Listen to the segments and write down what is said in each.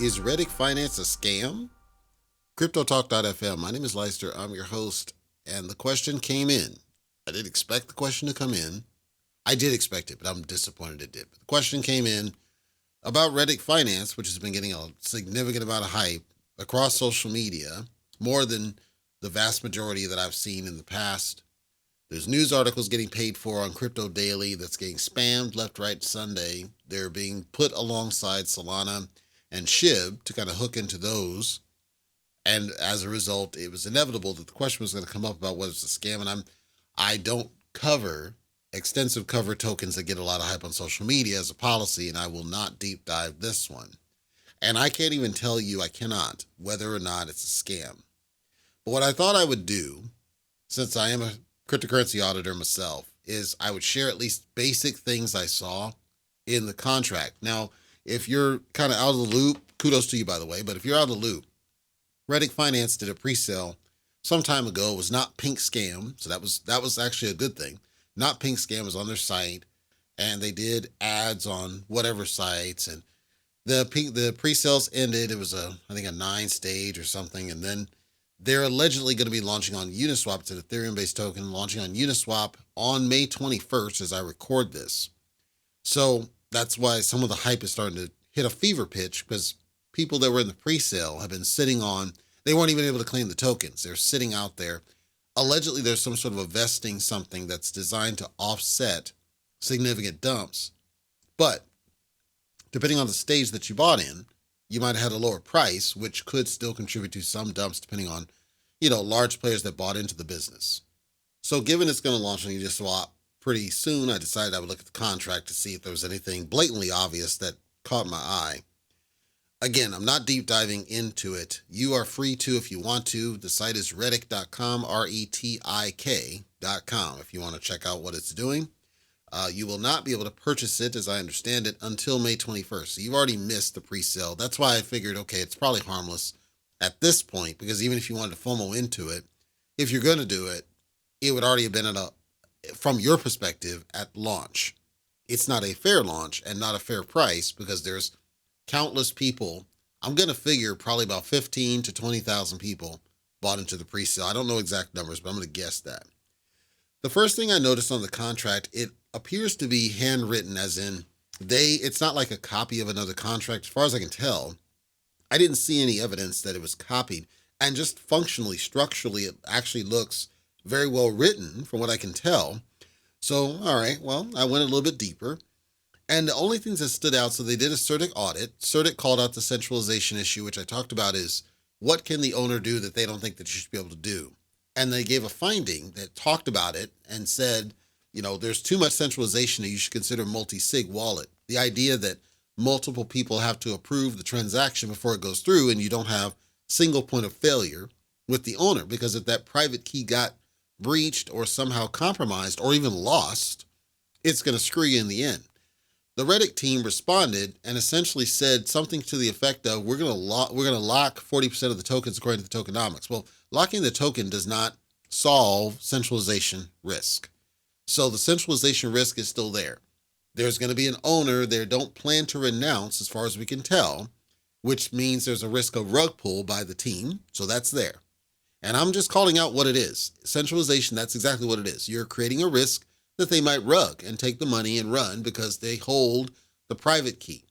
Is Reddit Finance a scam? CryptoTalk.fm. My name is Leister. I'm your host, and the question came in. I didn't expect the question to come in. I did expect it, but I'm disappointed it did. But the question came in about Reddit Finance, which has been getting a significant amount of hype across social media, more than the vast majority that I've seen in the past. There's news articles getting paid for on Crypto Daily that's getting spammed left, right, Sunday. They're being put alongside Solana and SHIB to kind of hook into those. And as a result, it was inevitable that the question was going to come up about whether it's a scam. And I don't cover extensive cover tokens that get a lot of hype on social media as a policy, and I will not deep dive this one. And I can't even tell you, I cannot, whether or not it's a scam. But what I thought I would do, since I am a cryptocurrency auditor myself, is I would share at least basic things I saw in the contract. Now, if you're kind of out of the loop, kudos to you, by the way, but if you're out of the loop, Reddit Finance did a pre-sale some time ago. It was not Pink Scam, so that was actually a good thing. Not Pink Scam was on their site, and they did ads on whatever sites, and the pre-sales ended. It was I think a 9-stage or something, and then they're allegedly going to be launching on Uniswap. It's an Ethereum-based token launching on Uniswap on May 21st as I record this. So that's why some of the hype is starting to hit a fever pitch, because people that were in the pre-sale have been sitting on, they weren't even able to claim the tokens. They're sitting out there. Allegedly, there's some sort of a vesting something that's designed to offset significant dumps. But depending on the stage that you bought in, you might have had a lower price, which could still contribute to some dumps depending on, large players that bought into the business. So given it's going to launch on Uniswap pretty soon, I decided I would look at the contract to see if there was anything blatantly obvious that caught my eye. Again, I'm not deep diving into it. You are free to if you want to. The site is retik.com, retik.com, if you want to check out what it's doing. You will not be able to purchase it, as I understand it, until May 21st. So you've already missed the pre-sale. That's why I figured, okay, it's probably harmless at this point, because even if you wanted to FOMO into it, if you're going to do it, it would already have been from your perspective, at launch. It's not a fair launch and not a fair price, because there's countless people. I'm going to figure probably about 15 to 20,000 people bought into the pre-sale. I don't know exact numbers, but I'm going to guess that. The first thing I noticed on the contract, it appears to be handwritten, as in it's not like a copy of another contract. As far as I can tell, I didn't see any evidence that it was copied. And just functionally, structurally, it actually looks very well written from what I can tell. So, all right, well, I went a little bit deeper. And the only things that stood out, so they did a CertiK audit. CertiK called out the centralization issue, which I talked about, is what can the owner do that they don't think that you should be able to do? And they gave a finding that talked about it and said, there's too much centralization that you should consider multi-sig wallet. The idea that multiple people have to approve the transaction before it goes through, and you don't have single point of failure with the owner, because if that private key got breached or somehow compromised or even lost, it's going to screw you in the end. The Reddit team responded and essentially said something to the effect of, we're going to lock 40% of the tokens according to the tokenomics. Well, locking the token does not solve centralization risk. So the centralization risk is still there. There's going to be an owner they don't plan to renounce, as far as we can tell, which means there's a risk of rug pull by the team. So that's there. And I'm just calling out what it is. Centralization, that's exactly what it is. You're creating a risk that they might rug and take the money and run because they hold the private key.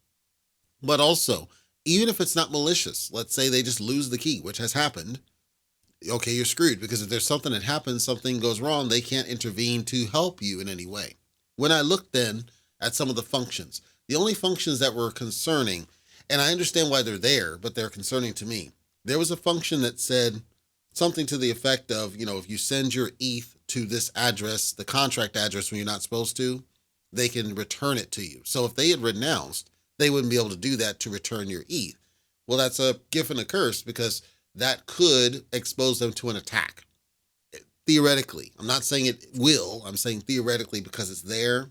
But also, even if it's not malicious, let's say they just lose the key, which has happened, okay, you're screwed, because if there's something that happens, something goes wrong, they can't intervene to help you in any way. When I looked then at some of the functions, the only functions that were concerning, and I understand why they're there, but they're concerning to me. There was a function that said something to the effect of, if you send your ETH to this address, the contract address, when you're not supposed to, they can return it to you. So if they had renounced, they wouldn't be able to do that to return your ETH. Well, that's a gift and a curse, because that could expose them to an attack. Theoretically, I'm not saying it will, I'm saying theoretically, because it's there.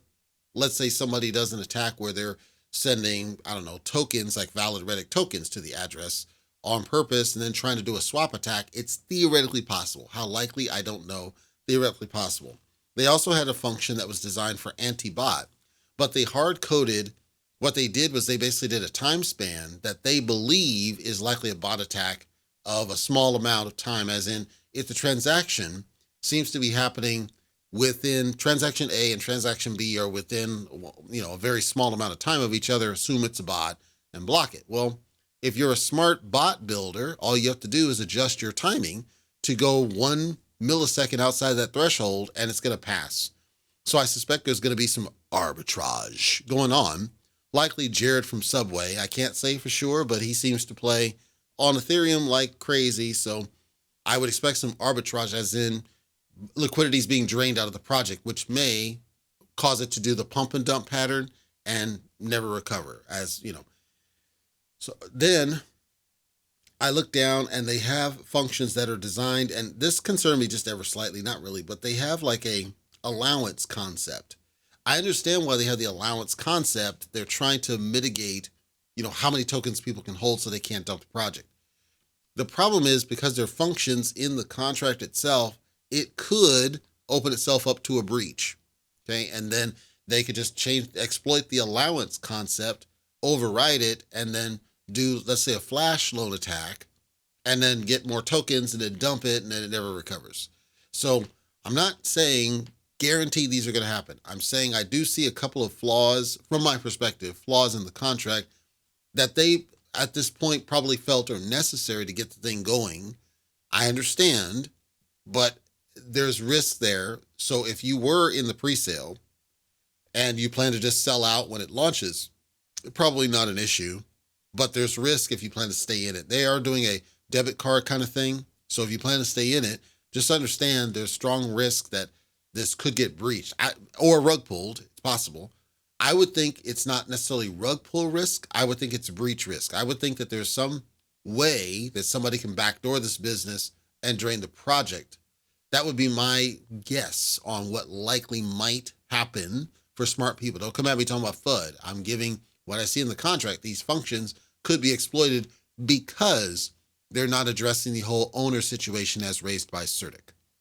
Let's say somebody does an attack where they're sending, tokens like valid Reddit tokens to the address on purpose and then trying to do a swap attack. It's theoretically possible. How likely, I don't know. Theoretically possible. They also had a function that was designed for anti-bot, but they hard-coded What they did was they basically did a time span that they believe is likely a bot attack of a small amount of time, as in if the transaction seems to be happening within transaction A and transaction B are within, a very small amount of time of each other, assume it's a bot and block it. Well, if you're a smart bot builder, all you have to do is adjust your timing to go 1 millisecond outside that threshold and it's going to pass. So I suspect there's going to be some arbitrage going on. Likely Jared from Subway. I can't say for sure, but he seems to play on Ethereum like crazy. So I would expect some arbitrage, as in liquidity is being drained out of the project, which may cause it to do the pump and dump pattern and never recover, as you know. So then I look down and they have functions that are designed, and this concerned me just ever slightly, not really, but they have like a allowance concept. I understand why they have the allowance concept. They're trying to mitigate, how many tokens people can hold so they can't dump the project. The problem is because there are functions in the contract itself, it could open itself up to a breach. Okay. And then they could just exploit the allowance concept, override it, and then do, let's say, a flash loan attack, and then get more tokens and then dump it, and then it never recovers. So I'm not saying guarantee these are going to happen. I'm saying I do see a couple of flaws, from my perspective, flaws in the contract that they, at this point, probably felt are necessary to get the thing going. I understand, but there's risk there. So if you were in the pre-sale and you plan to just sell out when it launches, probably not an issue, but there's risk if you plan to stay in it. They are doing a debit card kind of thing. So if you plan to stay in it, just understand there's strong risk that this could get breached or rug pulled. It's possible. I would think it's not necessarily rug pull risk. I would think it's breach risk. I would think that there's some way that somebody can backdoor this business and drain the project. That would be my guess on what likely might happen for smart people. Don't come at me talking about FUD. I'm giving what I see in the contract. These functions could be exploited because they're not addressing the whole owner situation as raised by Certic.